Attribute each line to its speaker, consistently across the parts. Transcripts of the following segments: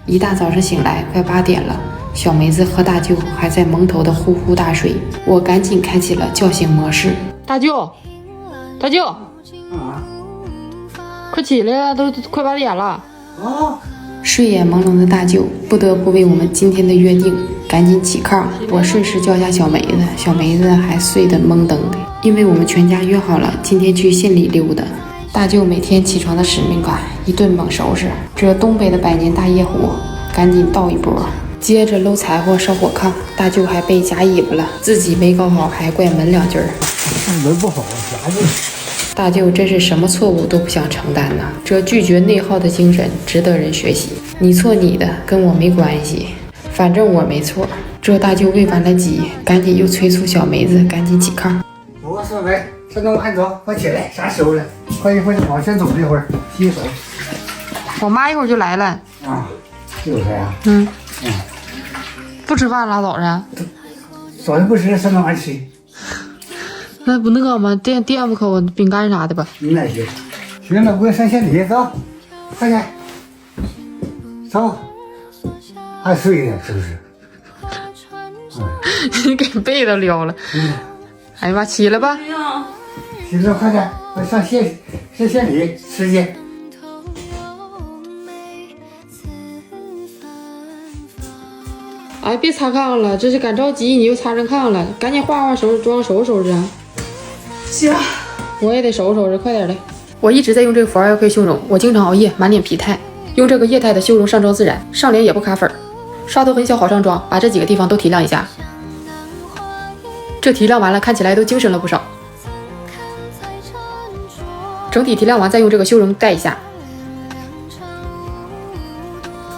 Speaker 1: 一大早上醒来，快8点了，小梅子和大舅还在蒙头的呼呼大睡。我赶紧开启了叫醒模式。大舅，大舅，快起来呀，都快8点了。睡眼朦胧的大舅不得不为我们今天的约定赶紧起炕。我顺势叫下小梅子，小梅子还睡得懵登的，因为我们全家约好了今天去县里溜达。大舅每天起床的使命感，一顿猛收拾。这东北的百年大夜壶，赶紧倒一波。接着搂柴火烧火炕，大舅还被夹尾巴了，自己没搞好还怪门2句儿。
Speaker 2: 门不好，夹住。
Speaker 1: 大舅真是什么错误都不想承担呐，这拒绝内耗的精神值得人学习。你错你的，跟我没关系，反正我没错。这大舅喂完了鸡，赶紧又催促小梅子赶紧起炕。
Speaker 2: 我说喂，小东快走，快起来，啥时候了？快一会儿往前走一会儿，洗手。
Speaker 1: 我妈一会儿就来了。
Speaker 2: 啊，有谁啊？
Speaker 1: 不吃饭了，早上。
Speaker 2: 早上不吃，上那玩意吃。
Speaker 1: 那不那个吗？垫不口我饼干啥的吧？
Speaker 2: 那行，行了，我上县里走，快点，走，还睡呢，是不是？
Speaker 1: 你给被都撩了。哎呀妈，起来吧。
Speaker 2: 行了，快点，我上县里吃去。
Speaker 1: 哎，别擦炕了，这是赶着急，你又擦上炕了，赶紧画收拾，装收拾收拾啊。
Speaker 3: 行，
Speaker 1: 我也得收拾收拾，快点的。我一直在用这个福尔药 K 修容，我经常熬夜，满脸疲态，用这个液态的修容上妆自然，上脸也不卡粉，刷头很小好上妆，把这几个地方都提亮一下。这提亮完了，看起来都精神了不少。整体提亮完，再用这个修容带一下。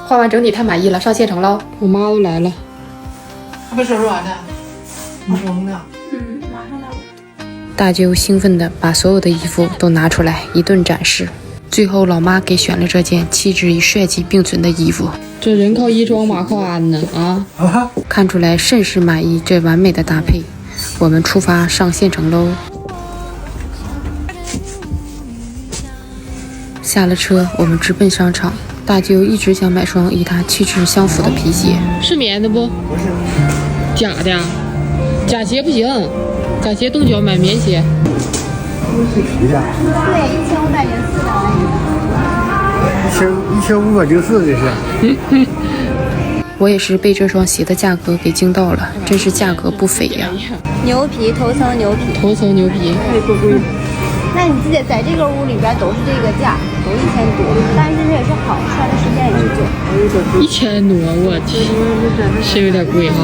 Speaker 1: 画完整体太满意了，上县城喽！我妈都来了，
Speaker 3: 还没收拾完呢，马上呢。马上呢。
Speaker 1: 大舅兴奋地把所有的衣服都拿出来一顿展示，最后老妈给选了这件气质与帅气并存的衣服。这人靠衣装，马靠鞍呢啊！看出来甚是满意这完美的搭配。我们出发上县城喽！下了车，我们直奔商场。大舅一直想买双与他气质相符的皮鞋，是棉的不？
Speaker 2: 不是，
Speaker 1: 假的，假鞋不行，假鞋冻脚，买棉鞋。
Speaker 2: 不是皮的。
Speaker 4: 对
Speaker 2: ，1504这是。
Speaker 1: 我也是被这双鞋的价格给惊到了，真是价格不菲呀！
Speaker 4: 牛皮，头层牛皮，
Speaker 1: 头层牛皮，
Speaker 3: 不贵。
Speaker 4: 那你记得在这个屋里边都是这个价，都1000多，但是这也是好，穿的时间也是久。
Speaker 1: 1000多，我去，是有点贵哈。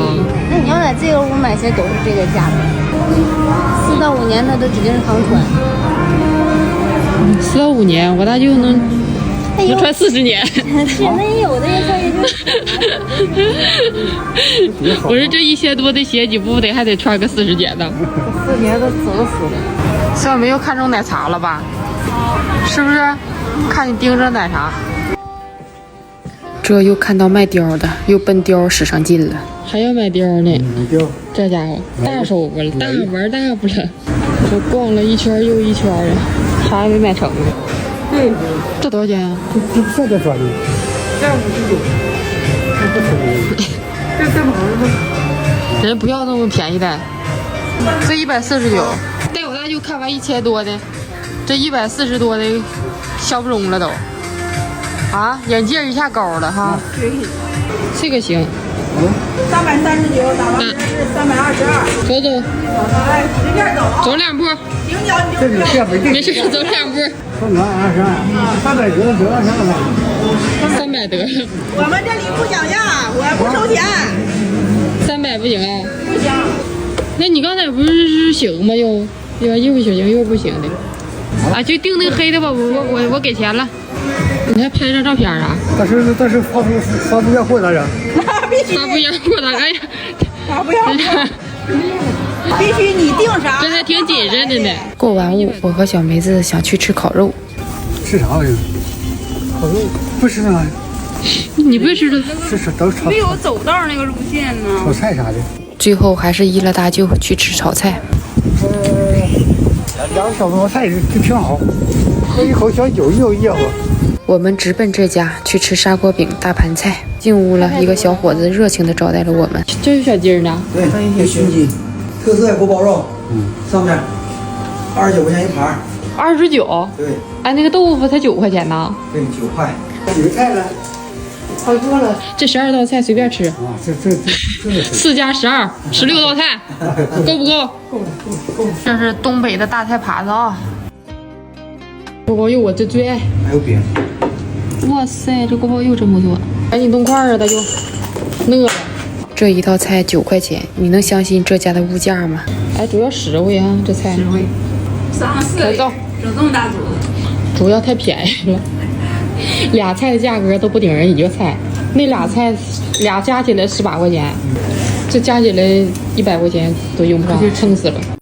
Speaker 4: 那你要在这个屋买鞋都是这个价格，4到5年它都指定是抗穿。
Speaker 1: 4到5年，我大舅能穿40年。
Speaker 4: 是，那有的人穿也就。
Speaker 1: 不是这1000多的鞋，你不得还得穿个40年呢
Speaker 3: 4年都走死了。
Speaker 1: 小梅又看中奶茶了吧？是不是？看你盯着奶茶。这又看到卖貂的，又奔貂使上劲了。还要买貂呢？这家伙大手吧了，大玩大不了。我逛了一圈又一圈的，还没买成呢。
Speaker 3: 对，
Speaker 1: 这多少钱啊？
Speaker 2: 这个专利。
Speaker 3: 这59，
Speaker 2: 这不成。
Speaker 3: 这不好吗？
Speaker 1: 人不要那么便宜的，这149。带我大舅看完1000多的，这140多的，消不中了都。啊，眼镜一下高了哈。
Speaker 3: 对，
Speaker 1: 这个行。
Speaker 3: 339，打完是322。
Speaker 1: 走走。
Speaker 3: 哎，随便走啊。
Speaker 1: 走2步。
Speaker 3: 行脚你就。
Speaker 2: 这个价没定。
Speaker 1: 没事，走2步。
Speaker 2: 322，300得得上了。
Speaker 1: 300得。
Speaker 3: 我们这里不讲价，我不收钱。
Speaker 1: 300不行啊？
Speaker 3: 不行。
Speaker 1: 那你刚才不是行吗？又不行又不行的。啊，就订那个黑的吧，我给钱了。你还拍张照片啊？
Speaker 2: 但是发不要货咋整？
Speaker 3: 必须。
Speaker 1: 发不要货咋？哎呀，
Speaker 3: 发不要货。必须你定啥？
Speaker 1: 这还挺谨慎的呢。过完午，我和小梅子想去吃烤肉。
Speaker 2: 吃啥玩意儿？烤肉不吃那玩意儿。
Speaker 1: 你不吃的？
Speaker 2: 吃都炒。
Speaker 3: 没有走道那个路线呢。
Speaker 2: 炒菜啥的。
Speaker 1: 最后还是依了大舅去吃炒菜。
Speaker 2: 2个小锅菜就挺好。喝一口小酒又噎我。
Speaker 1: 我们直奔这家去吃砂锅饼、大盘菜。进屋了，一个小伙子热情地招待了我们。这是小鸡呢？
Speaker 5: 对，有熏鸡，特色锅包肉，上面29块钱一盘。
Speaker 1: 29。
Speaker 5: 对。
Speaker 1: 哎，那个豆腐才9块钱呢。
Speaker 5: 对，9块。
Speaker 2: 几个菜了？
Speaker 3: 好多了。
Speaker 1: 这12道菜随便吃。
Speaker 2: 啊，这
Speaker 1: 4加12，16道菜，够不够？够了。这是东北的大菜耙子啊！锅包肉我这最爱。
Speaker 5: 还有饼。
Speaker 1: 哇塞，这锅包肉真不错。赶紧动块啊，大舅。饿了。这一道菜9块钱，你能相信这家的物价吗？哎，主要实惠啊，这菜。
Speaker 3: 实惠。
Speaker 1: 来走，
Speaker 3: 整这么大桌子。
Speaker 1: 主要太便宜了。俩菜的价格都不顶人一个菜，那俩菜俩加起来18块钱，这加起来100块钱都用不上，撑死了。